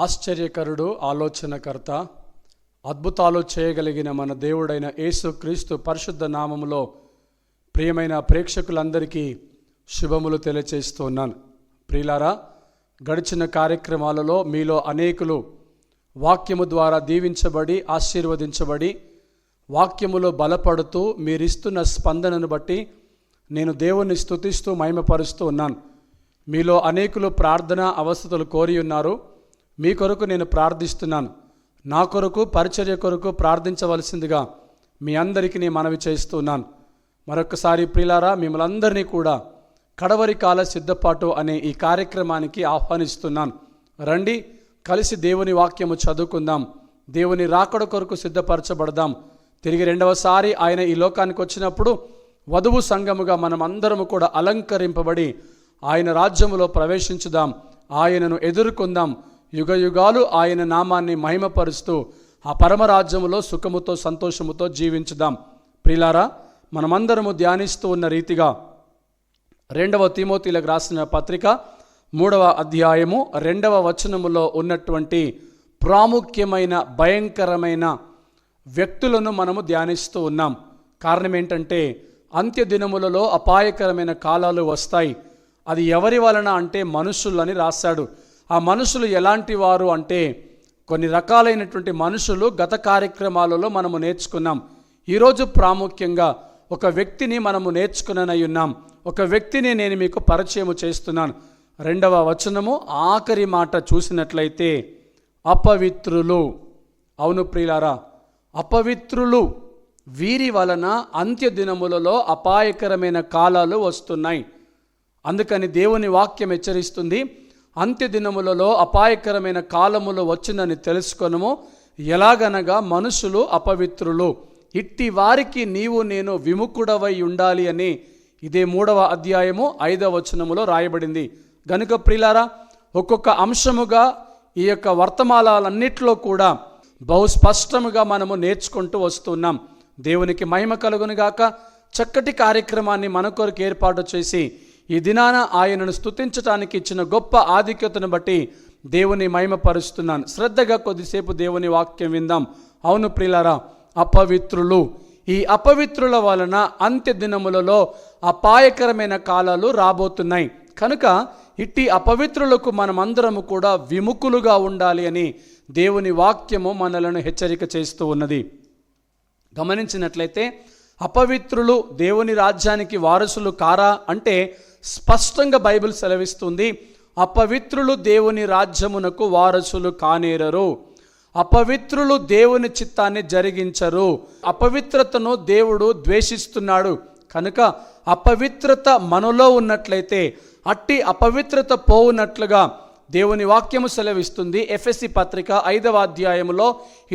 ఆశ్చర్యకరుడు, ఆలోచనకర్త, అద్భుతాలు చేయగలిగిన మన దేవుడైన యేసుక్రీస్తు పరిశుద్ధ నామములో ప్రియమైన ప్రేక్షకులందరికీ శుభములు తెలియచేస్తున్నాను. ప్రియులారా, గడిచిన కార్యక్రమాలలో మీలో అనేకులు వాక్యము ద్వారా దీవించబడి ఆశీర్వదించబడి వాక్యములో బలపడుతూ మీరిస్తున్న స్పందనను బట్టి నేను దేవుణ్ణి స్తుతిస్తూ మహిమపరుస్తూ ఉన్నాను. మీలో అనేకులు ప్రార్థన అవసరతలు కోరి ఉన్నారు. మీ కొరకు నేను ప్రార్థిస్తున్నాను. నా కొరకు, పరిచర్య కొరకు ప్రార్థించవలసిందిగా మీ అందరికీ నేను మనవి చేస్తున్నాను. మరొకసారి ప్రియులారా, మిమ్మల్ని అందరినీ కూడా కడవరి కాల సిద్ధపాటు అనే ఈ కార్యక్రమానికి ఆహ్వానిస్తున్నాను. రండి, కలిసి దేవుని వాక్యము చదువుకుందాం. దేవుని రాకడ కొరకు సిద్ధపరచబడదాం. తిరిగి రెండవసారి ఆయన ఈ లోకానికి వచ్చినప్పుడు వధువు సంఘముగా మనం అందరము కూడా అలంకరింపబడి ఆయన రాజ్యములో ప్రవేశించుదాం. ఆయనను ఎదుర్కొందాం. యుగ యుగాలు ఆయన నామాన్ని మహిమపరుస్తూ ఆ పరమరాజ్యములో సుఖముతో సంతోషముతో జీవించుదాం. ప్రియులారా, మనమందరము ధ్యానిస్తూ ఉన్న రీతిగా 2వ తిమోతిలకు రాసిన పత్రిక 3వ అధ్యాయము 2వ వచనములో ఉన్నటువంటి ప్రాముఖ్యమైన భయంకరమైన వ్యక్తులను మనము ధ్యానిస్తూ ఉన్నాం. కారణం ఏంటంటే, అంత్య దినములలో అపాయకరమైన కాలాలు వస్తాయి. అది ఎవరి వలన అంటే మనుషులని రాశాడు. ఆ మనుషులు ఎలాంటి వారు అంటే, కొన్ని రకాలైనటువంటి మనుషులు గత కార్యక్రమాలలో మనము నేర్చుకున్నాం. ఈరోజు ప్రాముఖ్యంగా ఒక వ్యక్తిని మనము నేర్చుకునై ఉన్నాం. ఒక వ్యక్తిని నేను మీకు పరిచయం చేస్తున్నాను. 2వ వచనము ఆఖరి మాట చూసినట్లయితే, అపవిత్రులు. అవును ప్రియులారా, అపవిత్రులు, వీరి వలన అంత్య దినములలో అపాయకరమైన కాలాలు వస్తున్నాయి. అందుకని దేవుని వాక్యం హెచ్చరిస్తుంది, అంత్య దినములలో అపాయకరమైన కాలములు వచ్చిందని తెలుసుకొనుము. ఎలాగనగా మనుషులు అపవిత్రులు, ఇట్టి వారికి నీవు నేను విముఖుడవై ఉండాలి అని ఇదే 3వ అధ్యాయము 5వ వచనములో రాయబడింది. గనుక ప్రియులారా, ఒక్కొక్క అంశముగా ఈ యొక్క వర్తమానాలన్నిటిలో కూడా బహు స్పష్టముగా మనము నేర్చుకుంటూ వస్తున్నాం. దేవునికి మహిమ కలుగునుగాక. చక్కటి కార్యక్రమాన్ని మన కొరకు ఏర్పాటు చేసి ఈ దినాన ఆయనను స్తుతించటానికి ఇచ్చిన గొప్ప ఆధిక్యతను బట్టి దేవుని మహిమపరుస్తున్నాను. శ్రద్ధగా కొద్దిసేపు దేవుని వాక్యం విందాం. అవును ప్రియులారా, అపవిత్రులు, ఈ అపవిత్రుల వలన అంత్య దినములలో అపాయకరమైన కాలాలు రాబోతున్నాయి. కనుక ఇట్టి అపవిత్రులకు మనమందరము కూడా విముఖులుగా ఉండాలి అని దేవుని వాక్యము మనలను హెచ్చరిక చేస్తూ ఉన్నది. గమనించినట్లయితే, అపవిత్రులు దేవుని రాజ్యానికి వారసులు కారా అంటే స్పష్టంగా బైబిల్ సెలవిస్తుంది, అపవిత్రులు దేవుని రాజ్యమునకు వారసులు కానేరరు. అపవిత్రులు దేవుని చిత్తాన్ని జరిగించరు. అపవిత్రతను దేవుడు ద్వేషిస్తున్నాడు. కనుక అపవిత్రత మనలో ఉన్నట్లయితే అట్టి అపవిత్రత పోవునట్లుగా దేవుని వాక్యము సెలవిస్తుంది. ఎఫెసీ పత్రిక 5వ అధ్యాయములో,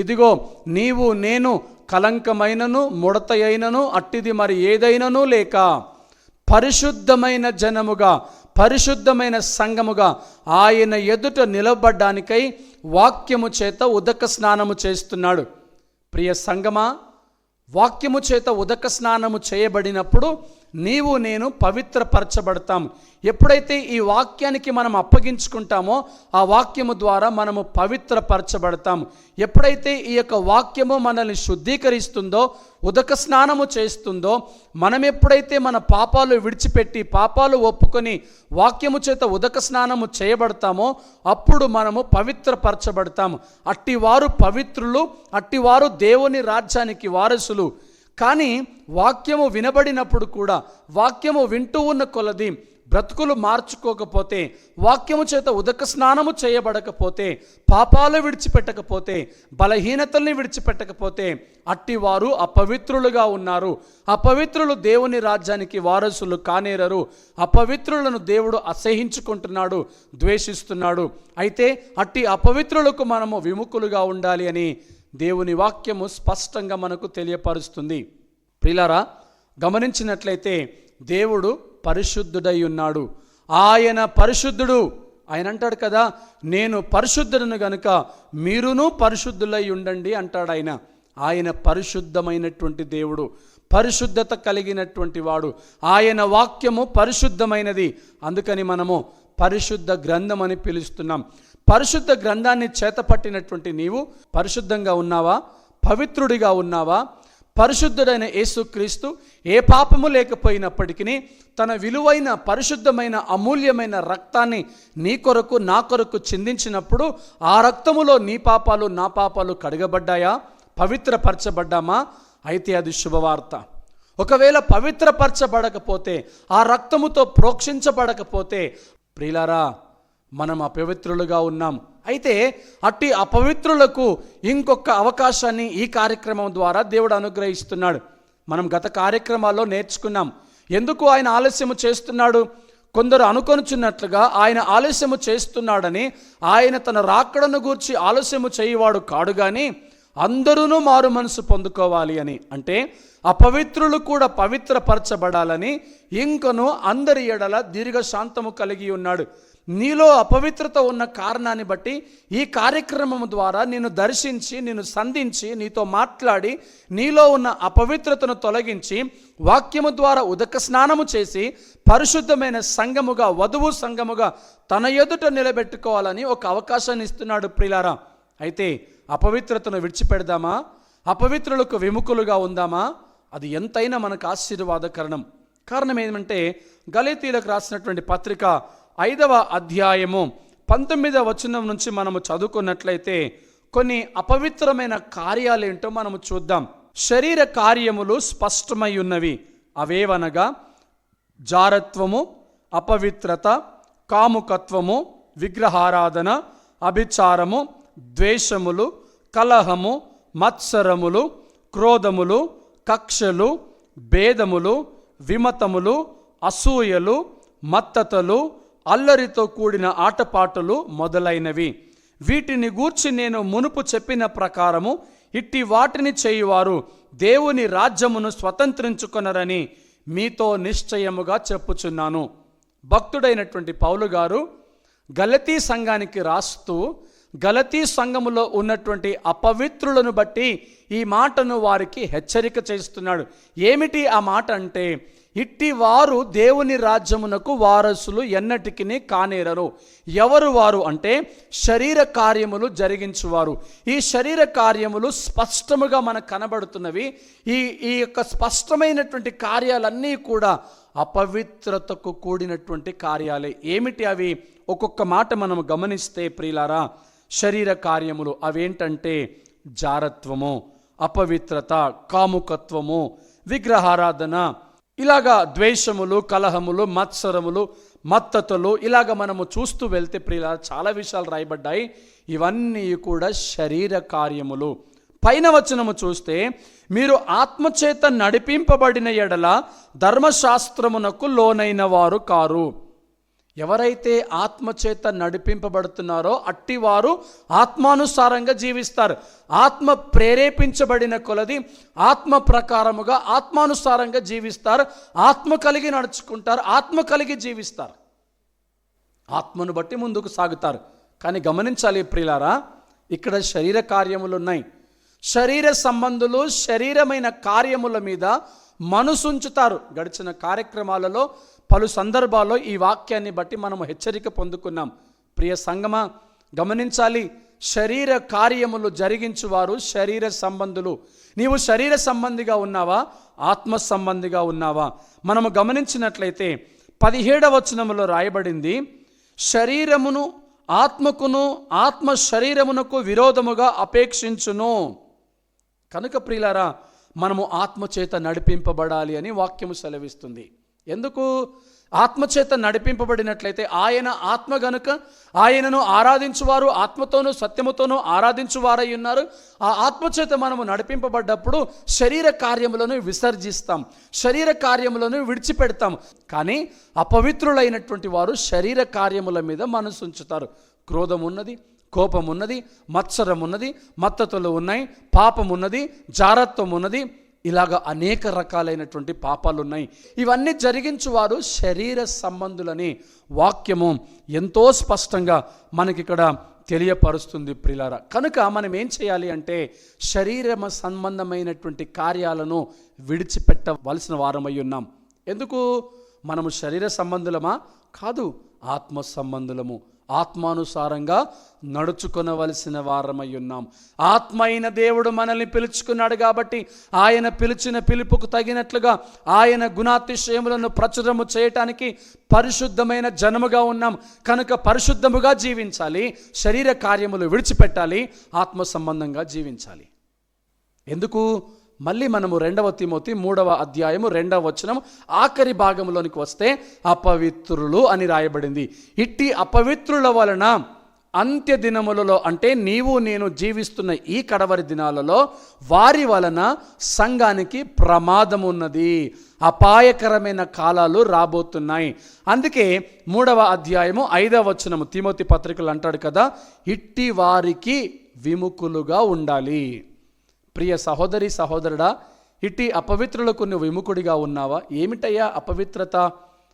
ఇదిగో నీవు నేను కలంకమైనను ముడత అయినను అట్టిది మరి ఏదైనను లేక పరిశుద్ధమైన జనముగా, పరిశుద్ధమైన సంఘముగా ఆయన ఎదుట నిలబడ్డానికై వాక్యము చేత ఉదక స్నానము చేస్తున్నాడు. ప్రియ సంఘమా, వాక్యము చేత ఉదక స్నానము చేయబడినప్పుడు నీవు నేను పవిత్రపరచబడతాం. ఎప్పుడైతే ఈ వాక్యానికి మనం అప్పగించుకుంటామో ఆ వాక్యము ద్వారా మనము పవిత్రపరచబడతాం. ఎప్పుడైతే ఈ యొక్క వాక్యము మనల్ని శుద్ధీకరిస్తుందో, ఉదక స్నానము చేస్తుందో, మనం ఎప్పుడైతే మన పాపాలు విడిచిపెట్టి పాపాలు ఒప్పుకొని వాక్యము చేత ఉదక స్నానము చేయబడతామో అప్పుడు మనము పవిత్రపరచబడతాము. అట్టివారు పవిత్రులు, అట్టివారు దేవుని రాజ్యానికి వారసులు. కానీ వాక్యము వినబడినప్పుడు కూడా, వాక్యము వింటూ ఉన్న కొలది బ్రతుకులు మార్చుకోకపోతే, వాక్యము చేత ఉదక స్నానము చేయబడకపోతే, పాపాలు విడిచిపెట్టకపోతే, బలహీనతల్ని విడిచిపెట్టకపోతే అట్టివారు అపవిత్రులుగా ఉన్నారు. అపవిత్రులు దేవుని రాజ్యానికి వారసులు కానేరరు. అపవిత్రులను దేవుడు అసహించుకుంటున్నాడు, ద్వేషిస్తున్నాడు. అయితే అట్టి అపవిత్రులకు మనము విముఖులుగా ఉండాలి అని దేవుని వాక్యము స్పష్టంగా మనకు తెలియపరుస్తుంది. ప్రియులారా, గమనించినట్లయితే దేవుడు పరిశుద్ధుడై ఉన్నాడు. ఆయన పరిశుద్ధుడు. ఆయన అంటాడు కదా, నేను పరిశుద్ధుడను గనుక మీరును పరిశుద్ధులై ఉండండి అంటాడు ఆయన. ఆయన పరిశుద్ధమైనటువంటి దేవుడు, పరిశుద్ధత కలిగినటువంటి వాడు. ఆయన వాక్యము పరిశుద్ధమైనది. అందుకని మనము పరిశుద్ధ గ్రంథం అని పిలుస్తున్నాం. పరిశుద్ధ గ్రంథాన్ని చేతపట్టినటువంటి నీవు పరిశుద్ధంగా ఉన్నావా? పవిత్రుడిగా ఉన్నావా? పరిశుద్ధుడైన యేసుక్రీస్తు ఏ పాపము లేకపోయినప్పటికీ తన విలువైన పరిశుద్ధమైన అమూల్యమైన రక్తాన్ని నీ కొరకు నా కొరకు చిందించినప్పుడు ఆ రక్తములో నీ పాపాలు నా పాపాలు కడగబడ్డాయా? పవిత్రపరచబడ్డామా? అయితే అది శుభవార్త. ఒకవేళ పవిత్రపరచబడకపోతే, ఆ రక్తముతో ప్రోక్షించబడకపోతే ప్రియులారా, మనం అపవిత్రులుగా ఉన్నాం. అయితే అట్టి అపవిత్రులకు ఇంకొక అవకాశాన్ని ఈ కార్యక్రమం ద్వారా దేవుడు అనుగ్రహిస్తున్నాడు. మనం గత కార్యక్రమాల్లో నేర్చుకున్నాం. ఎందుకు ఆయన ఆలస్యము చేస్తున్నాడు? కొందరు అనుకొనుచున్నట్లుగా ఆయన ఆలస్యము చేస్తున్నాడని, ఆయన తన రాకడను గూర్చి ఆలస్యము చేయువాడు కాడు గాని అందరూ మారు మనసు పొందుకోవాలి అని. అంటే అపవిత్రులు కూడా పవిత్రపరచబడాలని ఇంకను అందరి ఎడల దీర్ఘశాంతము కలిగి ఉన్నాడు. నీలో అపవిత్రత ఉన్న కారణాన్ని బట్టి ఈ కార్యక్రమం ద్వారా నిన్ను దర్శించి, నిన్ను సంధించి, నీతో మాట్లాడి, నీలో ఉన్న అపవిత్రతను తొలగించి, వాక్యము ద్వారా ఉదక స్నానము చేసి పరిశుద్ధమైన సంఘముగా, వధువు సంఘముగా తన ఎదుట నిలబెట్టుకోవాలని ఒక అవకాశాన్ని ఇస్తున్నాడు ప్రియులారా. అయితే అపవిత్రతను విడిచిపెడదామా? అపవిత్రులకు విముఖులుగా ఉందామా? అది ఎంతైనా మనకు ఆశీర్వాదకరణం. కారణం ఏమంటే, గలతీయులకు రాసినటువంటి పత్రిక 5వ అధ్యాయము 19వ వచనం నుంచి మనము చదువుకున్నట్లయితే కొన్ని అపవిత్రమైన కార్యాలేంటో మనము చూద్దాం. శరీర కార్యములు స్పష్టమై ఉన్నవి. అవేవనగా జారత్వము, అపవిత్రత, కాముకత్వము, విగ్రహారాధన, అభిచారము, ద్వేషములు, కలహము, మత్సరములు, క్రోధములు, కక్షలు, భేదములు, విమతములు, అసూయలు, మత్తతలు, అల్లరితో కూడిన ఆటపాటలు మొదలైనవి. వీటిని గూర్చి నేను మునుపు చెప్పిన ప్రకారము ఇట్టి వాటిని చేయువారు దేవుని రాజ్యమును స్వతంత్రించుకొనరని మీతో నిశ్చయముగా చెప్పుచున్నాను. భక్తుడైనటువంటి పౌలు గారు గలతీ సంఘానికి రాస్తూ గలతీ సంఘములో ఉన్నటువంటి అపవిత్రులను బట్టి ఈ మాటను వారికి హెచ్చరిక చేస్తున్నాడు. ఏమిటి ఆ మాట అంటే, ఇట్టి వారు దేవుని రాజ్యమునకు వారసులు ఎన్నటికి కానేరరు. ఎవరు వారు అంటే శరీర కార్యములు జరిగించువారు. ఈ శరీర కార్యములు స్పష్టముగా మనకు కనబడుతున్నవి. ఈ యొక్క స్పష్టమైనటువంటి కార్యాలన్నీ కూడా అపవిత్రతకు కూడినటువంటి కార్యాలే. ఏమిటి అవి? ఒక్కొక్క మాట మనం గమనిస్తే ప్రియులారా, శరీర కార్యములు అవేంటంటే జారత్వము, అపవిత్రత, కాముకత్వము, విగ్రహారాధన, ఇలాగా ద్వేషములు, కలహములు, మత్సరములు, మత్తతులు, ఇలాగ మనము చూస్తూ వెళ్తే ప్రియులారా చాలా విషయాలు రాయబడ్డాయి. ఇవన్నీ కూడా శరీర కార్యములు. పైన వచనము చూస్తే, మీరు ఆత్మచేత నడిపింపబడిన ఎడల ధర్మశాస్త్రమునకు లోనైన వారు కారు. ఎవరైతే ఆత్మచేత నడిపింపబడుతున్నారో అట్టివారు ఆత్మానుసారంగా జీవిస్తారు. ఆత్మ ప్రేరేపించబడిన కొలది ఆత్మ ప్రకారముగా ఆత్మానుసారంగా జీవిస్తారు. ఆత్మ కలిగి నడుచుకుంటారు, ఆత్మ కలిగి జీవిస్తారు, ఆత్మను బట్టి ముందుకు సాగుతారు. కానీ గమనించాలి ప్రియులారా, ఇక్కడ శరీర కార్యములు ఉన్నాయి. శరీర సంబంధులు శరీరమైన కార్యముల మీద మనసుంచుతారు. గడిచిన కార్యక్రమాలలో పలు సందర్భాల్లో ఈ వాక్యాన్ని బట్టి మనం హెచ్చరిక పొందుకున్నాం. ప్రియ సంగమా, గమనించాలి, శరీర కార్యములు జరిగించువారు శరీర సంబంధులు. నీవు శరీర సంబంధిగా ఉన్నావా? ఆత్మ సంబంధిగా ఉన్నావా? మనము గమనించినట్లయితే 17వ వచనములో రాయబడింది, శరీరమును ఆత్మకును, ఆత్మ శరీరమునకు విరోధముగా అపేక్షించును. కనుక ప్రియులారా, మనము ఆత్మచేత నడిపింపబడాలి అని వాక్యము సెలవిస్తుంది. ఎందుకు? ఆత్మచేత నడిపింపబడినట్లయితే, ఆయన ఆత్మ గనుక ఆయనను ఆరాధించువారు ఆత్మతోనూ సత్యముతోనూ ఆరాధించువారై ఉన్నారు. ఆ ఆత్మచేత మనము నడిపింపబడ్డప్పుడు శరీర కార్యములను విసర్జిస్తాం, శరీర కార్యములను విడిచిపెడతాం. కానీ అపవిత్రులైనటువంటి వారు శరీర కార్యముల మీద మనసు ఉంచుతారు. క్రోధం ఉన్నది, కోపం ఉన్నది, మత్సరం ఉన్నది, మత్తతులు ఉన్నాయి, పాపం ఉన్నది, జారత్వం ఉన్నది, ఇలాగ అనేక రకాలైనటువంటి పాపాలు ఉన్నాయి. ఇవన్నీ జరిగించువారు శరీర సంబంధులని వాక్యము ఎంతో స్పష్టంగా మనకిక్కడ తెలియపరుస్తుంది ప్రియులారా. కనుక మనం ఏం చేయాలి అంటే, శరీర సంబంధమైనటువంటి కార్యాలను విడిచిపెట్టవలసిన వారమై ఉన్నాం. ఎందుకు? మనము శరీర సంబంధులమా? కాదు, ఆత్మ సంబంధులము. ఆత్మానుసారంగా నడుచుకొనవలసిన వారమై ఉన్నాం. ఆత్మ అయిన దేవుడు మనల్ని పిలుచుకున్నాడు కాబట్టి ఆయన పిలిచిన పిలుపుకు తగినట్లుగా ఆయన గుణాతిశయములను ప్రచురము చేయటానికి పరిశుద్ధమైన జనముగా ఉన్నాం కనుక పరిశుద్ధముగా జీవించాలి, శరీర కార్యములు విడిచిపెట్టాలి, ఆత్మ సంబంధంగా జీవించాలి. ఎందుకు? మళ్ళీ మనము 2 తిమోతి 3వ అధ్యాయము 2వ వచనం ఆఖరి భాగంలోనికి వస్తే అపవిత్రులు అని రాయబడింది. ఇట్టి అపవిత్రుల వలన అంత్య దినములలో, అంటే నీవు నేను జీవిస్తున్న ఈ కడవరి దినాలలో వారి వలన సంఘానికి ప్రమాదం ఉన్నది, అపాయకరమైన కాలాలు రాబోతున్నాయి. అందుకే 3వ అధ్యాయము 5వ వచనము తిమోతి పత్రికలు అంటాడు కదా, ఇట్టి వారికి విముఖులుగా ఉండాలి. ప్రియ సహోదరి సహోదరుడా, ఇట్టి అపవిత్రులకు నువ్వు విముఖుడిగా ఉన్నావా? ఏమిటయ్యా అపవిత్రత?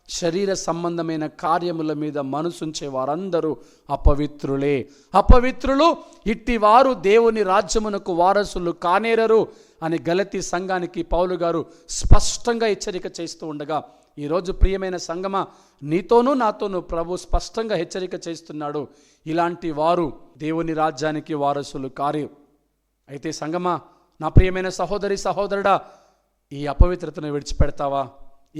శరీర సంబంధమైన కార్యముల మీద మనసుంచే వారందరూ అపవిత్రులే. అపవిత్రులు ఇట్టి వారు దేవుని రాజ్యమునకు వారసులు కానేరరు అని గలతీ సంఘానికి పౌలు గారు స్పష్టంగా హెచ్చరిక చేస్తూ ఉండగా, ఈరోజు ప్రియమైన సంగమా, నీతోనూ నాతోనూ ప్రభు స్పష్టంగా హెచ్చరిక చేస్తున్నాడు, ఇలాంటి వారు దేవుని రాజ్యానికి వారసులు కారు. అయితే సంగమా, నా ప్రియమైన సహోదరి సహోదరుడా, ఈ అపవిత్రతను విడిచిపెడతావా?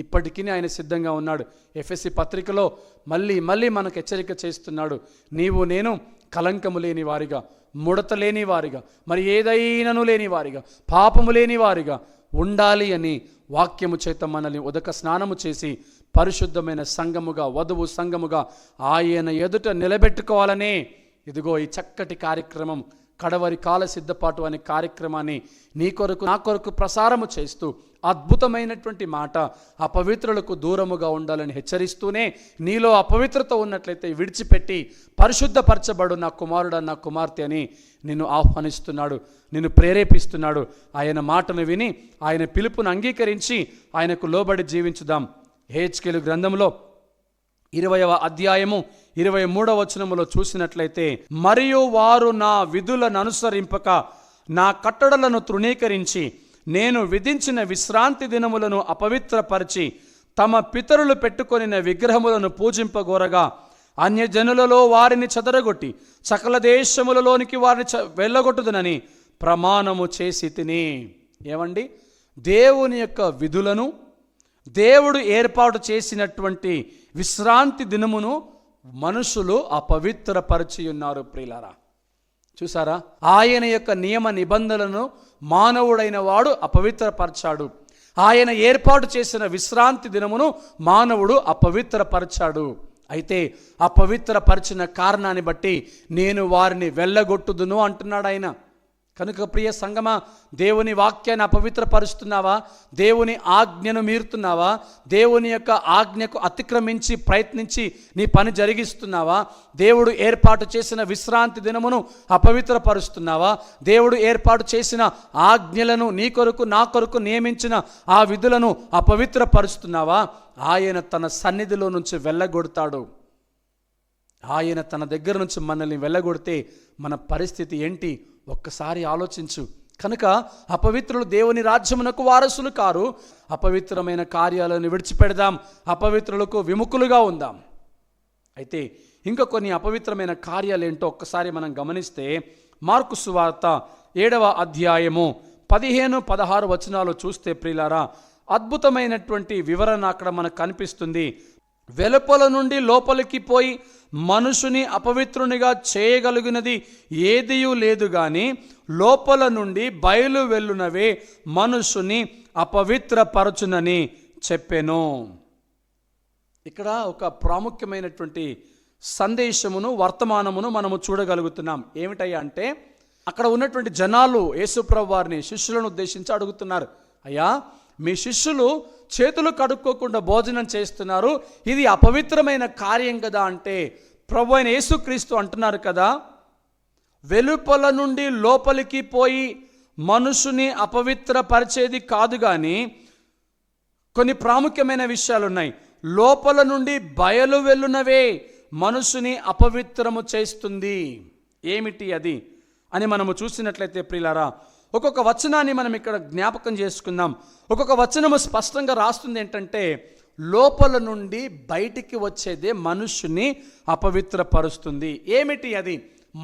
ఇప్పటికీ ఆయన సిద్ధంగా ఉన్నాడు. ఎఫెసీ పత్రికలో మళ్ళీ మనకు హెచ్చరిక చేస్తున్నాడు, నీవు నేను కలంకము లేని వారిగా, ముడత లేని వారిగా, మరి ఏదైనాను లేని వారిగా, పాపము లేని వారిగా ఉండాలి అని వాక్యము చేత మనల్ని ఉదక స్నానము చేసి పరిశుద్ధమైన సంఘముగా, వధువు సంఘముగా ఆయన ఎదుట నిలబెట్టుకోవాలనే ఇదిగో ఈ చక్కటి కార్యక్రమం, కడవరి కాల సిద్ధపాటు అనే కార్యక్రమాన్ని నీ కొరకు నా కొరకు ప్రసారము చేస్తూ అద్భుతమైనటువంటి మాట, అపవిత్రులకు దూరముగా ఉండాలని హెచ్చరిస్తూనే, నీలో అపవిత్రత ఉన్నట్లయితే విడిచిపెట్టి పరిశుద్ధపరచబడు నా కుమారుడు నా కుమార్తె అని నిన్ను ఆహ్వానిస్తున్నాడు, నిన్ను ప్రేరేపిస్తున్నాడు. ఆయన మాటను విని ఆయన పిలుపును అంగీకరించి ఆయనకు లోబడి జీవించుదాం. హెచ్కేలు గ్రంథంలో 20వ అధ్యాయము 23వ వచనములో చూసినట్లయితే, మరియు వారు నా విధులను అనుసరింపక నా కట్టడలను తృణీకరించి నేను విధించిన విశ్రాంతి దినములను అపవిత్రపరిచి తమ పితరులు పెట్టుకొనిన విగ్రహములను పూజింపగోరగా అన్యజనులలో వారిని చెదరగొట్టి సకల దేశములలోనికి వారిని వెళ్ళగొట్టుదునని ప్రమాణము చేసి తిని. ఏమండి? దేవుని యొక్క విధులను, దేవుడు ఏర్పాటు చేసినటువంటి విశ్రాంతి దినమును మనుషులు అపవిత్రపరిచి ఉన్నారు. ప్రియులారా, చూసారా? ఆయన యొక్క నియమ నిబంధనలను మానవుడైన వాడు అపవిత్రపరచాడు. ఆయన ఏర్పాటు చేసిన విశ్రాంతి దినమును మానవుడు అపవిత్రపరచాడు. అయితే అపవిత్రపరిచిన కారణాన్ని బట్టి నేను వారిని వెళ్ళగొట్టుదును అంటున్నాడు ఆయన. కనుక ప్రియ సంగమా, దేవుని వాక్యాన్ని అపవిత్రపరుస్తున్నావా? దేవుని ఆజ్ఞను మీరుతున్నావా? దేవుని యొక్క ఆజ్ఞకు అతిక్రమించి ప్రయత్నించి నీ పని జరిగిస్తున్నావా? దేవుడు ఏర్పాటు చేసిన విశ్రాంతి దినమును అపవిత్రపరుస్తున్నావా? దేవుడు ఏర్పాటు చేసిన ఆజ్ఞలను, నీ కొరకు నా కొరకు నియమించిన ఆ విధులను అపవిత్రపరుస్తున్నావా? ఆయన తన సన్నిధిలో నుంచి వెళ్ళగొడతాడు. ఆయన తన దగ్గర నుంచి మనల్ని వెళ్ళగొడితే మన పరిస్థితి ఏంటి? ఒక్కసారి ఆలోచించు. కనుక అపవిత్రులు దేవుని రాజ్యమునకు వారసులు కారు. అపవిత్రమైన కార్యాలను విడిచిపెడదాం, అపవిత్రులకు విముఖులుగా ఉందాం. అయితే ఇంకా కొన్ని అపవిత్రమైన కార్యాలు ఏంటో ఒక్కసారి మనం గమనిస్తే, మార్కు సువార్త 7వ అధ్యాయము 15-16 వచనాలు చూస్తే ప్రియులారా, అద్భుతమైనటువంటి వివరణ అక్కడ మనకు కనిపిస్తుంది. వెలుపల నుండి లోపలికి పోయి మనుషుని అపవిత్రునిగా చేయగలిగినది ఏదియూ లేదు గాని లోపల నుండి బయలు వెళ్ళునవే మనుషుని అపవిత్రపరచునని చెప్పెను. ఇక్కడ ఒక ప్రాముఖ్యమైనటువంటి సందేశమును, వర్తమానమును మనము చూడగలుగుతున్నాం. ఏమిటయ్యా అంటే, అక్కడ ఉన్నటువంటి జనాలు యేసుప్రభు వారిని, శిష్యులను ఉద్దేశించి అడుగుతున్నారు, అయ్యా మీ శిష్యులు చేతులు కడుక్కోకుండా భోజనం చేస్తున్నారు, ఇది అపవిత్రమైన కార్యం కదా అంటే, ప్రభు అయిన యేసుక్రీస్తు అంటున్నారు కదా, వెలుపల నుండి లోపలికి పోయి మనుషుని అపవిత్రపరిచేది కాదు కానీ కొన్ని ప్రాముఖ్యమైన విషయాలు ఉన్నాయి. లోపల నుండి బయలు వెళ్ళునవే మనుషుని అపవిత్రము చేస్తుంది. ఏమిటి అది అని మనము చూసినట్లయితే ప్రియులారా, ఒక్కొక్క వచనాన్ని మనం ఇక్కడ జ్ఞాపకం చేసుకుందాం. ఒక్కొక్క వచనము స్పష్టంగా రాస్తుంది ఏంటంటే, లోపల నుండి బయటికి వచ్చేదే మనుష్యుని అపవిత్రపరుస్తుంది. ఏమిటి అది?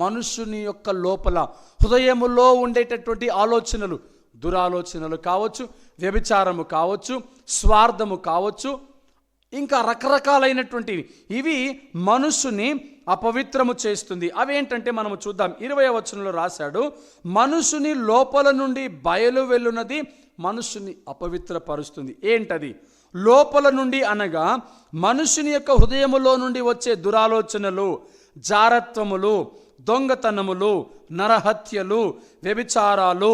మనుష్యుని యొక్క లోపల హృదయములో ఉండేటటువంటి ఆలోచనలు, దురాలోచనలు కావచ్చు, వ్యభిచారము కావచ్చు, స్వార్థము కావచ్చు, ఇంకా రకరకాలైనటువంటివి, ఇవి మనుషుని అపవిత్రము చేస్తుంది. అవేంటంటే మనము చూద్దాం. 20వ వచనంలో రాశాడు, మనుషుని లోపల నుండి బయలు వెళ్ళున్నది మనుషుని అపవిత్రపరుస్తుంది. ఏంటది? లోపల నుండి అనగా మనుషుని యొక్క హృదయములో నుండి వచ్చే దురాలోచనలు, జారత్వములు, దొంగతనములు, నరహత్యలు, వ్యభిచారాలు,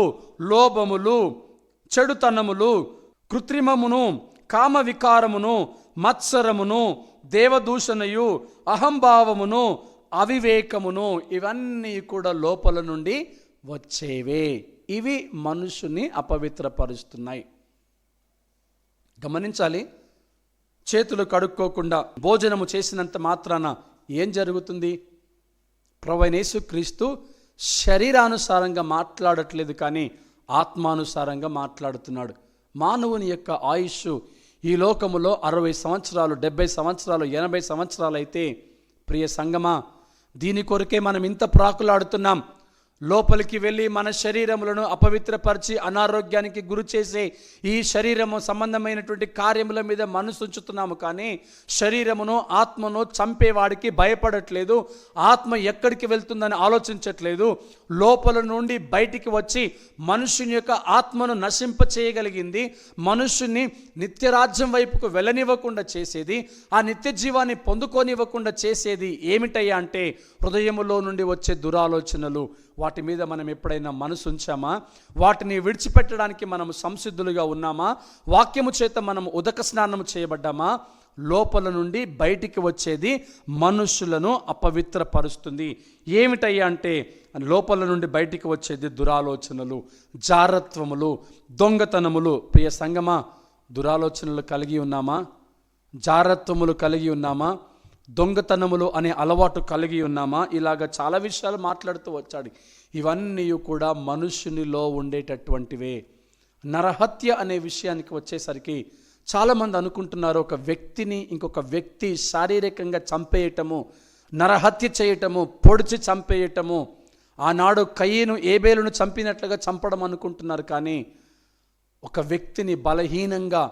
లోభములు, చెడుతనములు, కృత్రిమమును, కామ వికారమును, మత్సరమును, దేవదూషణయు, అహంభావమును, అవివేకమును, ఇవన్నీ కూడా లోపల నుండి వచ్చేవే. ఇవి మనుషుని అపవిత్రపరుస్తున్నాయి. గమనించాలి. చేతులు కడుక్కోకుండా భోజనము చేసినంత మాత్రాన ఏం జరుగుతుంది? ప్రభువైన యేసుక్రీస్తు శరీరానుసారంగా మాట్లాడట్లేదు, కానీ ఆత్మానుసారంగా మాట్లాడుతున్నాడు. మానవుని యొక్క ఆయుష్ ఈ లోకములో 60 సంవత్సరాలు, 70 సంవత్సరాలు, 80 సంవత్సరాలు అయితే, ప్రియ సంగమా, దీని కొరకే మనం ఇంత ప్రాకులాడుతున్నాం. లోపలికి వెళ్ళి మన శరీరములను అపవిత్రపరిచి అనారోగ్యానికి గురి చేసే ఈ శరీరము సంబంధమైనటువంటి కార్యముల మీద మనసు ఉంచుతున్నాము, కానీ శరీరమును, ఆత్మను చంపేవాడికి భయపడట్లేదు. ఆత్మ ఎక్కడికి వెళ్తుందని ఆలోచించట్లేదు. లోపల నుండి బయటికి వచ్చి మనుషుని యొక్క ఆత్మను నశింప చేయగలిగింది, మనుషుని నిత్యరాజ్యం వైపుకు వెళ్ళనివ్వకుండా చేసేది, ఆ నిత్య జీవాన్ని పొందుకోనివ్వకుండా చేసేది ఏమిటయ్యా అంటే హృదయములో నుండి వచ్చే దురాలోచనలు. వాటి మీద మనం ఎప్పుడైనా మనసు ఉంచామా? వాటిని విడిచిపెట్టడానికి మనం సంసిద్ధులుగా ఉన్నామా? వాక్యము చేత మనం ఉదక స్నానము చేయబడ్డామా? లోపల నుండి బయటికి వచ్చేది మనుషులను అపవిత్రపరుస్తుంది. ఏమిటయ్యా అంటే లోపల నుండి బయటికి వచ్చేది దురాలోచనలు, జారత్వములు, దొంగతనములు. ప్రియ సంగమా, దురాలోచనలు కలిగి ఉన్నామా? జారత్వములు కలిగి ఉన్నామా? దొంగతనములు అనే అలవాటు కలిగి ఉన్నామా? ఇలాగ చాలా విషయాలు మాట్లాడుతూ వచ్చాడు. ఇవన్నీ కూడా మనుషునిలో ఉండేటటువంటివే. నరహత్య అనే విషయానికి వచ్చేసరికి చాలామంది అనుకుంటున్నారు, ఒక వ్యక్తిని ఇంకొక వ్యక్తి శారీరకంగా చంపేయటము, నరహత్య చేయటము, పొడిచి చంపేయటము, ఆనాడు కయీను ఏబేలును చంపినట్లుగా చంపడం అనుకుంటున్నారు. కానీ ఒక వ్యక్తిని బలహీనంగా,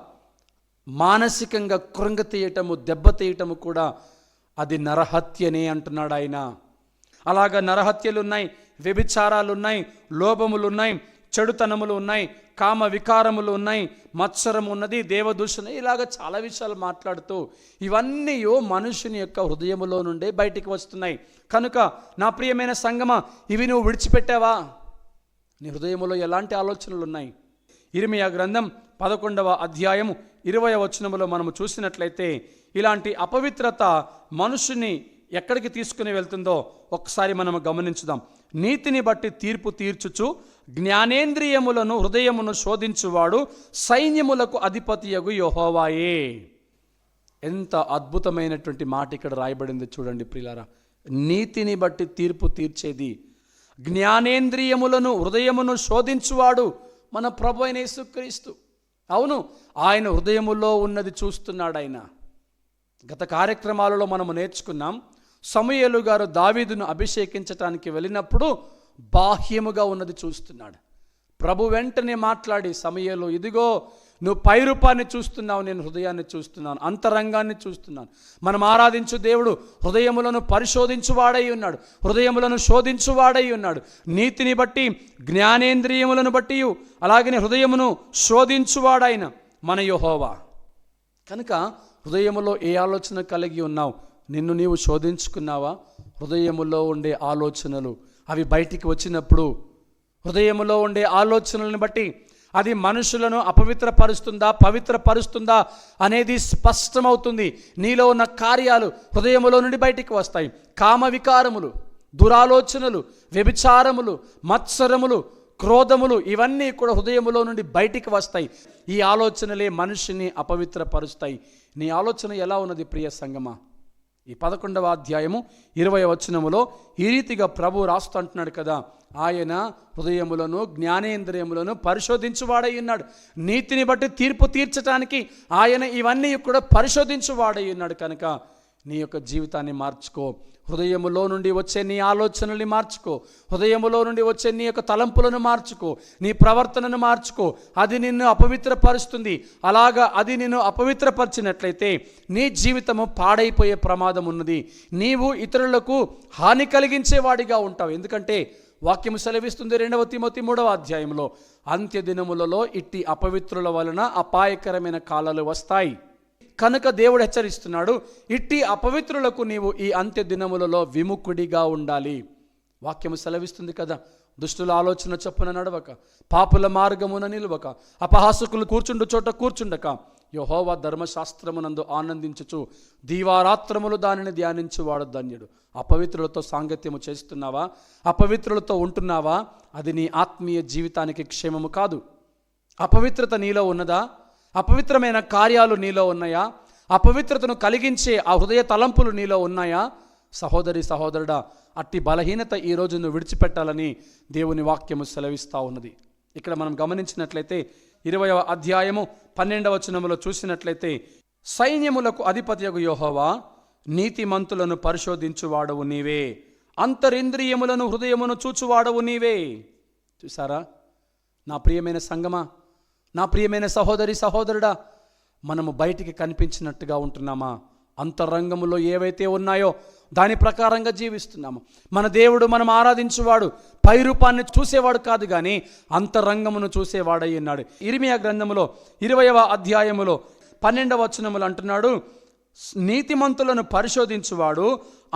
మానసికంగా కృంగతీయటము, దెబ్బతీయటము కూడా అది నరహత్యనే అంటున్నాడు ఆయన. అలాగా నరహత్యలు ఉన్నాయి, వ్యభిచారాలు ఉన్నాయి, లోభములు ఉన్నాయి, చెడుతనములు ఉన్నాయి, కామ వికారములు ఉన్నాయి, మత్సరం ఉన్నది, దేవదూషణ, ఇలాగ చాలా విషయాలు మాట్లాడుతూ ఇవన్నీ మనుషుని యొక్క హృదయములో నుండే బయటికి వస్తున్నాయి. కనుక నా ప్రియమైన సంగమా, ఇవి నువ్వు విడిచిపెట్టావా? నీ హృదయములో ఎలాంటి ఆలోచనలు ఉన్నాయి? ఇర్మియా గ్రంథం 11వ అధ్యాయము 20వ వచనములో మనము చూసినట్లయితే ఇలాంటి అపవిత్రత మనుషుని ఎక్కడికి తీసుకుని వెళ్తుందో ఒకసారి మనము గమనించుదాం. నీతిని బట్టి తీర్పు తీర్చుచు జ్ఞానేంద్రియములను హృదయమును శోధించువాడు సైన్యములకు అధిపతియగు యెహోవాయే. ఎంత అద్భుతమైనటువంటి మాట ఇక్కడ రాయబడింది చూడండి ప్రియులారా. నీతిని బట్టి తీర్పు తీర్చేది, జ్ఞానేంద్రియములను హృదయమును శోధించువాడు మన ప్రభు అయిన యేసుక్రీస్తు. అవును, ఆయన హృదయములో ఉన్నది చూస్తున్నాడు ఆయన. గత కార్యక్రమాలలో మనము నేర్చుకున్నాం, సమూయేలు గారు దావీదును అభిషేకించటానికి వెళ్ళినప్పుడు బాహ్యముగా ఉన్నది చూస్తున్నాడు. ప్రభు వెంటనే మాట్లాడి, సమూయేలు, ఇదిగో నువ్వు పైరూపాన్ని చూస్తున్నావు, నేను హృదయాన్ని చూస్తున్నాను, అంతరంగాన్ని చూస్తున్నాను. మనం ఆరాధించు దేవుడు హృదయములను పరిశోధించువాడై ఉన్నాడు, హృదయములను శోధించువాడై ఉన్నాడు. నీతిని బట్టి, జ్ఞానేంద్రియములను బట్టి, అలాగనే హృదయమును శోధించువాడైన మన యెహోవా. కనుక హృదయములో ఏ ఆలోచన కలిగి ఉన్నావు? నిన్ను నీవు శోధించుకున్నావా? హృదయములో ఉండే ఆలోచనలు అవి బయటికి వచ్చినప్పుడు హృదయములో ఉండే ఆలోచనలను బట్టి అది మనుషులను అపవిత్రపరుస్తుందా, పవిత్రపరుస్తుందా అనేది స్పష్టమవుతుంది. నీలో ఉన్న కార్యాలు హృదయములో నుండి బయటికి వస్తాయి. కామ వికారములు, దురాలోచనలు, వ్యభిచారములు, మత్సరములు, క్రోధములు, ఇవన్నీ కూడా హృదయములో నుండి బయటికి వస్తాయి. ఈ ఆలోచనలే మనిషిని అపవిత్రపరుస్తాయి. నీ ఆలోచన ఎలా ఉన్నది ప్రియ సంగమా? ఈ 11వ అధ్యాయము 20వ వచనములో ఈ రీతిగా ప్రభు రాస్తూ అంటున్నాడు కదా, ఆయన హృదయములను జ్ఞానేంద్రియములను పరిశోధించువాడై ఉన్నాడు. నీతిని బట్టి తీర్పు తీర్చడానికి ఆయన ఇవన్నీ కూడా పరిశోధించువాడై ఉన్నాడు. కనుక నీ యొక్క జీవితాన్ని మార్చుకో. హృదయములో నుండి వచ్చే నీ ఆలోచనల్ని మార్చుకో. హృదయములో నుండి వచ్చే నీ యొక్క తలంపులను మార్చుకో. నీ ప్రవర్తనను మార్చుకో. అది నిన్ను అపవిత్రపరుస్తుంది. అలాగా అది నిన్ను అపవిత్రపరిచినట్లయితే నీ జీవితము పాడైపోయే ప్రమాదం ఉన్నది. నీవు ఇతరులకు హాని కలిగించేవాడిగా ఉంటావు. ఎందుకంటే వాక్యము సెలవిస్తుంది 2 తిమోతి 3వ అధ్యాయంలో, అంత్య దినములలో ఇట్టి అపవిత్రుల వలన అపాయకరమైన కాలాలు వస్తాయి. కనుక దేవుడు హెచ్చరిస్తున్నాడు, ఇట్టి అపవిత్రులకు నీవు ఈ అంత్య దినములలో విముఖుడిగా ఉండాలి. వాక్యము సెలవిస్తుంది కదా, దుష్టుల ఆలోచన చొప్పున నడవక, పాపుల మార్గమున నిలువక, అపహాసకులు కూర్చుండు చోట కూర్చుండక, యెహోవా ధర్మశాస్త్రమునందు ఆనందించుచు దీవారాత్రములు దానిని ధ్యానించువాడు ధన్యుడు. అపవిత్రులతో సాంగత్యము చేస్తున్నావా? అపవిత్రులతో ఉంటున్నావా? అది నీ ఆత్మీయ జీవితానికి క్షేమము కాదు. అపవిత్రత నీలో ఉన్నదా? అపవిత్రమైన కార్యాలు నీలో ఉన్నాయా? అపవిత్రతను కలిగించే ఆ హృదయ తలంపులు నీలో ఉన్నాయా? సహోదరి సహోదరుడా, అట్టి బలహీనత ఈరోజు నువ్వు విడిచిపెట్టాలని దేవుని వాక్యము సెలవిస్తూ ఉన్నది. ఇక్కడ మనం గమనించినట్లయితే 20వ అధ్యాయము 12వ వచనములో చూసినట్లయితే, సైన్యములకు అధిపతియగు యెహోవా నీతిమంతులను పరిశోధించువాడవు నీవే, అంతరింద్రియములను హృదయమును చూచువాడవు నీవే. చూసారా నా ప్రియమైన సంగమా, నా ప్రియమైన సహోదరి సహోదరుడా, మనము బయటికి కనిపించినట్టుగా ఉంటున్నామా? అంతరంగములో ఏవైతే ఉన్నాయో దాని ప్రకారంగా జీవిస్తున్నాము. మన దేవుడు మనం ఆరాధించువాడు పై రూపాన్ని చూసేవాడు కాదు, కానీ అంతరంగమును చూసేవాడై ఉన్నాడు. ఇర్మియా గ్రంథములో 20వ అధ్యాయములో 12వ వచనములు అంటున్నాడు, నీతిమంతులను పరిశోధించువాడు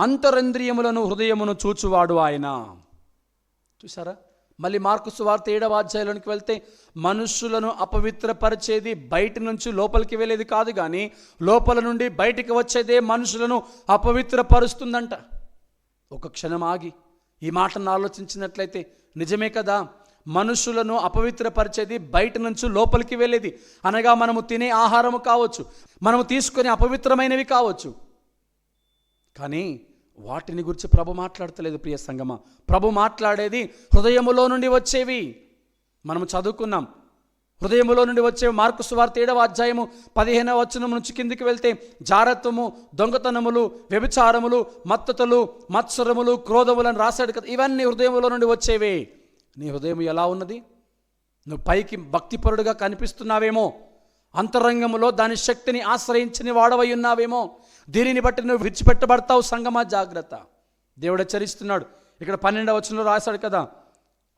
అంతరింద్రియములను హృదయమును చూచువాడు ఆయన. చూసారా? మళ్ళీ మార్కు సువార్త 7వ అధ్యాయంలోనికి వెళ్తే, మనుషులను అపవిత్రపరిచేది బయట నుంచి లోపలికి వెళ్ళేది కాదు, కానీ లోపల నుండి బయటికి వచ్చేదే మనుషులను అపవిత్రపరుస్తుందంట. ఒక క్షణం ఆగి ఈ మాటను ఆలోచించినట్లయితే నిజమే కదా, మనుషులను అపవిత్రపరిచేది బయట నుంచి లోపలికి వెళ్ళేది. అనగా మనము తినే ఆహారము కావచ్చు, మనము తీసుకునే అపవిత్రమైనవి కావచ్చు, కానీ వాటిని గురించి ప్రభు మాట్లాడతలేదు. ప్రియ సంగమ, ప్రభు మాట్లాడేది హృదయములో నుండి వచ్చేవి. మనము చదువుకున్నాం, హృదయములో నుండి వచ్చేవి. మార్కు సువార్త 7వ అధ్యాయము 15వ వచనం నుంచి కిందికి వెళ్తే, జారత్వము, దొంగతనములు, వ్యభిచారములు, మత్తతలు, మత్సరములు, క్రోధములను రాశాడు కదా. ఇవన్నీ హృదయములో నుండి వచ్చేవే. నీ హృదయం ఎలా ఉన్నది? నువ్వు పైకి భక్తిపరుడుగా కనిపిస్తున్నావేమో, అంతరంగములో దాని శక్తిని ఆశ్రయించని వాడవై ఉన్నావేమో. దీనిని బట్టి నువ్వు విడిచిపెట్టబడతావు. సంగమా, జాగ్రత్త. దేవుడు హెచ్చరిస్తున్నాడు. ఇక్కడ 12వ వచనంలో రాశాడు కదా,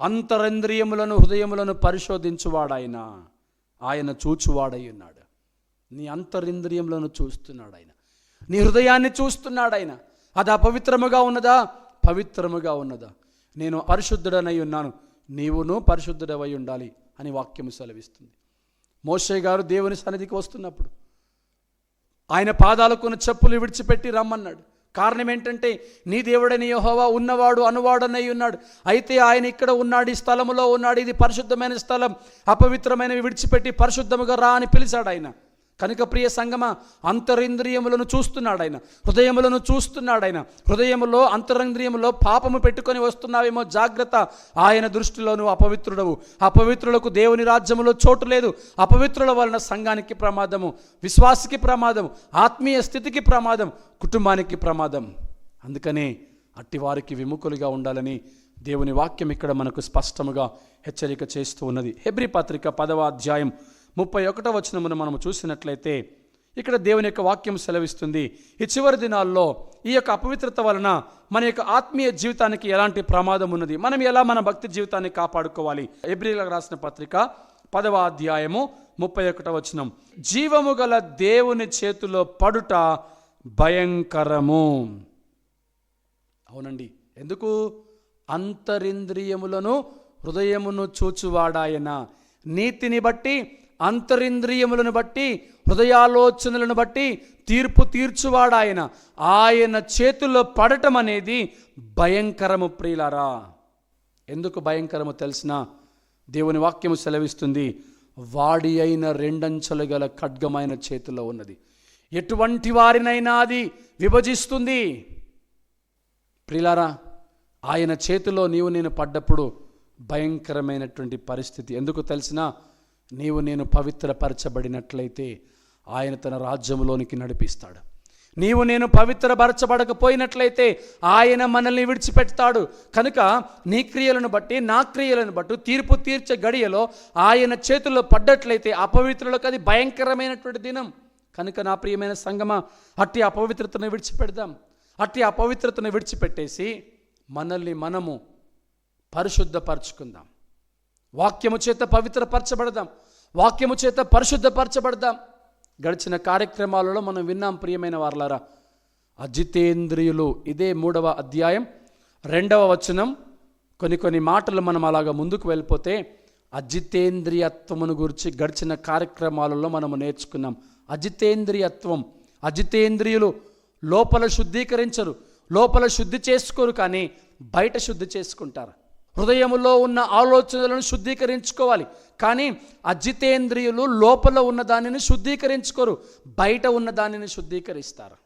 అంతరింద్రియములను హృదయములను పరిశోధించువాడాయన, ఆయన చూచువాడై ఉన్నాడు. నీ అంతరింద్రియములను చూస్తున్నాడు ఆయన, నీ హృదయాన్ని చూస్తున్నాడు ఆయన. అది అపవిత్రముగా ఉన్నదా, పవిత్రముగా ఉన్నదా? నేను పరిశుద్ధుడనై ఉన్నాను, నీవును పరిశుద్ధుడవై ఉండాలి అని వాక్యము సెలవిస్తుంది. మోషే గారు దేవుని సన్నిధికి వస్తున్నప్పుడు ఆయన పాదాలకున్న చెప్పులు విడిచిపెట్టి రమ్మన్నాడు. కారణం ఏంటంటే, నీ దేవుడని యెహోవా ఉన్నవాడు అనువాడనై ఉన్నాడు. అయితే ఆయన ఇక్కడ ఉన్నాడు, ఈ స్థలములో ఉన్నాడు, ఇది పరిశుద్ధమైన స్థలం, అపవిత్రమైనవి విడిచిపెట్టి పరిశుద్ధముగా రా అని పిలిచాడు ఆయన. కనుక ప్రియ సంగమ, అంతరింద్రియములను చూస్తున్నాడు ఆయన, హృదయములను చూస్తున్నాడు ఆయన. హృదయములో, అంతరింద్రియములో పాపము పెట్టుకొని వస్తున్నావేమో, జాగ్రత్త. ఆయన దృష్టిలో నువ్వు అపవిత్రుడవు. అపవిత్రులకు దేవుని రాజ్యములో చోటు లేదు. అపవిత్రుల వలన సంఘానికి ప్రమాదము, విశ్వాసికి ప్రమాదం, ఆత్మీయ స్థితికి ప్రమాదం, కుటుంబానికి ప్రమాదం. అందుకనే అట్టి వారికి విముఖులుగా ఉండాలని దేవుని వాక్యం ఇక్కడ మనకు స్పష్టముగా హెచ్చరిక చేస్తూ ఉన్నది. హెబ్రీ పత్రిక 10వ అధ్యాయం 31వ వచనమును మనము చూసినట్లయితే, ఇక్కడ దేవుని యొక్క వాక్యం సెలవిస్తుంది, ఈ చివరి దినాల్లో ఈ యొక్క అపవిత్రత వలన మన యొక్క ఆత్మీయ జీవితానికి ఎలాంటి ప్రమాదం ఉన్నది, మనం ఎలా మన భక్తి జీవితాన్ని కాపాడుకోవాలి. హెబ్రీయులకు రాసిన పత్రిక 10వ అధ్యాయము 31వ వచనం, జీవము గల దేవుని చేతిలో పడుట భయంకరము. అవునండి, ఎందుకు? అంతరింద్రియములను హృదయమును చూచువాడాయన. నీతిని బట్టి, అంతరింద్రియములను బట్టి, హృదయాలోచనలను బట్టి తీర్పు తీర్చువాడాయన. ఆయన చేతుల్లో పడటం అనేది భయంకరము ప్రియులారా. ఎందుకు భయంకరము తెలిసిన? దేవుని వాక్యము సెలవిస్తుంది, వాడి అయిన రెండంచెలు గల ఖడ్గమైన చేతిలో ఉన్నది. ఎటువంటి వారినైనా అది విభజిస్తుంది. ప్రియులారా, ఆయన చేతిలో నీవు నేను పడ్డప్పుడు భయంకరమైనటువంటి పరిస్థితి. ఎందుకు తెలిసినా, నీవు నేను పవిత్రపరచబడినట్లయితే ఆయన తన రాజ్యంలోనికి నడిపిస్తాడు. నీవు నేను పవిత్రపరచబడకపోయినట్లయితే ఆయన మనల్ని విడిచిపెడతాడు. కనుక నీ క్రియలను బట్టి నా క్రియలను బట్టి తీర్పు తీర్చే గడియలో ఆయన చేతుల్లో పడ్డట్లయితే అపవిత్రులకు అది భయంకరమైనటువంటి దినం. కనుక నా ప్రియమైన సంగమా, అట్టి అపవిత్రతను విడిచిపెడదాం. అట్టి అపవిత్రతను విడిచిపెట్టేసి మనల్ని మనము పరిశుద్ధపరచుకుందాం. వాక్యము చేత పవిత్రపరచబడదాం, వాక్యము చేత పరిశుద్ధపరచబడదాం. గడిచిన కార్యక్రమాలలో మనం విన్నాం ప్రియమైన వారలారా, అజితేంద్రియులు. ఇదే 3వ అధ్యాయం 2వ వచనం. కొన్ని మాటలు మనం అలాగా ముందుకు వెళ్ళిపోతే అజితేంద్రియత్వమును గురించి గడిచిన కార్యక్రమాలలో మనము నేర్చుకున్నాం. అజితేంద్రియత్వం, అజితేంద్రియులు లోపల శుద్ధీకరించరు, లోపల శుద్ధి చేసుకోరు, కానీ బయట శుద్ధి చేసుకుంటారు. హృదయములో ఉన్న ఆలోచనలను శుద్ధీకరించుకోవాలి, కానీ అజితేంద్రియులు లోపల ఉన్న దానిని శుద్ధీకరించుకోరు, బయట ఉన్న దానిని శుద్ధీకరిస్తారు.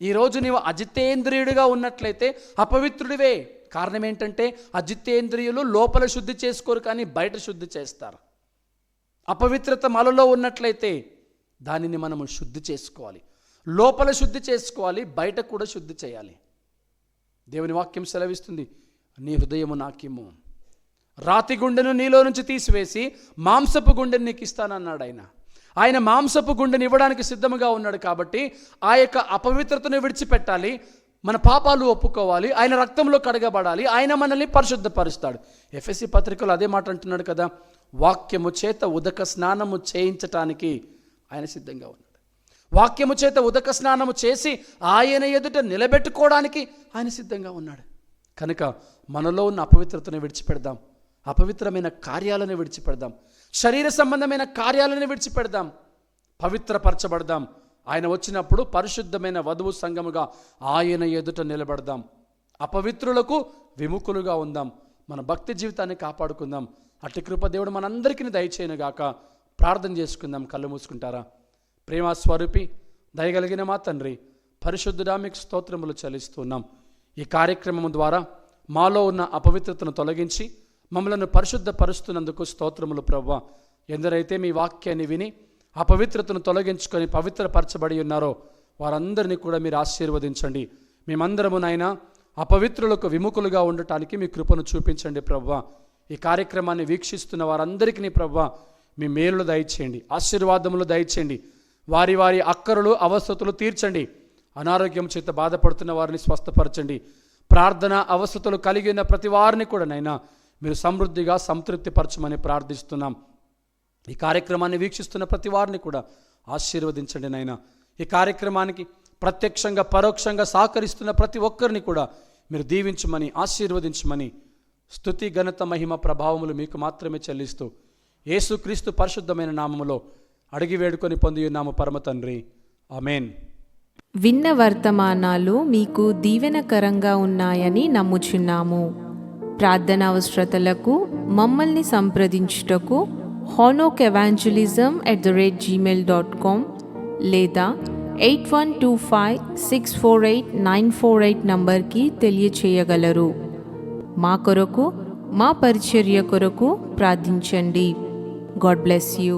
ఈరోజు నీవు అజితేంద్రియుడిగా ఉన్నట్లయితే అపవిత్రుడివే. కారణం ఏంటంటే అజితేంద్రియులు లోపల శుద్ధి చేసుకోరు, కానీ బయట శుద్ధి చేస్తారు. అపవిత్రత మనలో ఉన్నట్లయితే దానిని మనము శుద్ధి చేసుకోవాలి. లోపల శుద్ధి చేసుకోవాలి, బయట కూడా శుద్ధి చేయాలి. దేవుని వాక్యం సెలవిస్తుంది, నీ హృదయము నాకిమ్ము, రాతి గుండెను నీలో నుంచి తీసివేసి మాంసపు గుండెని నీకు ఇస్తానన్నాడు ఆయన. ఆయన మాంసపు గుండెని ఇవ్వడానికి సిద్ధముగా ఉన్నాడు. కాబట్టి ఆ యొక్క అపవిత్రతను విడిచిపెట్టాలి, మన పాపాలు ఒప్పుకోవాలి, ఆయన రక్తంలో కడగబడాలి, ఆయన మనల్ని పరిశుద్ధపరుస్తాడు. ఎఫెసీ పత్రికలో అదే మాట అంటున్నాడు కదా, వాక్యము చేత ఉదక స్నానము చేయించటానికి ఆయన సిద్ధంగా ఉన్నాడు. వాక్యము చేత ఉదక స్నానము చేసి ఆయన ఎదుట నిలబెట్టుకోవడానికి ఆయన సిద్ధంగా ఉన్నాడు. కనుక మనలో ఉన్న అపవిత్రతను విడిచిపెడదాం, అపవిత్రమైన కార్యాలను విడిచిపెడదాం, శరీర సంబంధమైన కార్యాలను విడిచిపెడదాం, పవిత్రపరచబడదాం. ఆయన వచ్చినప్పుడు పరిశుద్ధమైన వధువు సంఘముగా ఆయన ఎదుట నిలబడదాం. అపవిత్రులకు విముఖులుగా ఉందాం, మన భక్తి జీవితాన్ని కాపాడుకుందాం. అట్టి కృప దేవుడు మనందరికీ దయచేయనుగాక. ప్రార్థన చేసుకుందాం. కళ్ళు మూసుకుంటారా? ప్రేమ స్వరూపి, దయగలిగిన మా తండ్రి, పరిశుద్ధుడా మీకు స్తోత్రములు చెల్లిస్తున్నాం. ఈ కార్యక్రమం ద్వారా మాలో ఉన్న అపవిత్రతను తొలగించి మమ్మలను పరిశుద్ధపరుస్తున్నందుకు స్తోత్రములు ప్రభువా. ఎందరైతే మీ వాక్యాన్ని విని అపవిత్రతను తొలగించుకొని పవిత్రపరచబడి ఉన్నారో వారందరినీ కూడా మీరు ఆశీర్వదించండి. మేమందరము నాయనా అపవిత్రులకు విముఖులుగా ఉండటానికి మీ కృపను చూపించండి ప్రభువా. ఈ కార్యక్రమాన్ని వీక్షిస్తున్న వారందరికీ ప్రభువా మీ మేలులు దయచేయండి, ఆశీర్వాదములు దయచేయండి. వారి వారి అక్కరులు అవసరతలు తీర్చండి. అనారోగ్యం చేత బాధపడుతున్న వారిని స్వస్థపరచండి. ప్రార్థన అవసరతలు కలిగి ఉన్న ప్రతి వారిని కూడా నైనా మీరు సమృద్ధిగా సంతృప్తిపరచమని ప్రార్థిస్తున్నాం. ఈ కార్యక్రమాన్ని వీక్షిస్తున్న ప్రతి వారిని కూడా ఆశీర్వదించండి నైనా. ఈ కార్యక్రమానికి ప్రత్యక్షంగా పరోక్షంగా సహకరిస్తున్న ప్రతి ఒక్కరిని కూడా మీరు దీవించమని ఆశీర్వదించమని స్తుతి ఘనత మహిమ ప్రభావములు మీకు మాత్రమే చెల్లిస్తూ యేసుక్రీస్తు పరిశుద్ధమైన నామములో అడిగి వేడుకొని పొంది ఉన్నాము పరమ తండ్రి, ఆమేన్. విన్న వర్తమానాలు మీకు దీవెనకరంగా ఉన్నాయని నమ్ముచున్నాము. ప్రార్థన అవసరతలకు మమ్మల్ని సంప్రదించుటకు honokevangelism@gmail.com లేదా 8125648948 నంబర్కి తెలియచేయగలరు. మా కొరకు, మా పరిచర్య కొరకు ప్రార్థించండి. God bless you.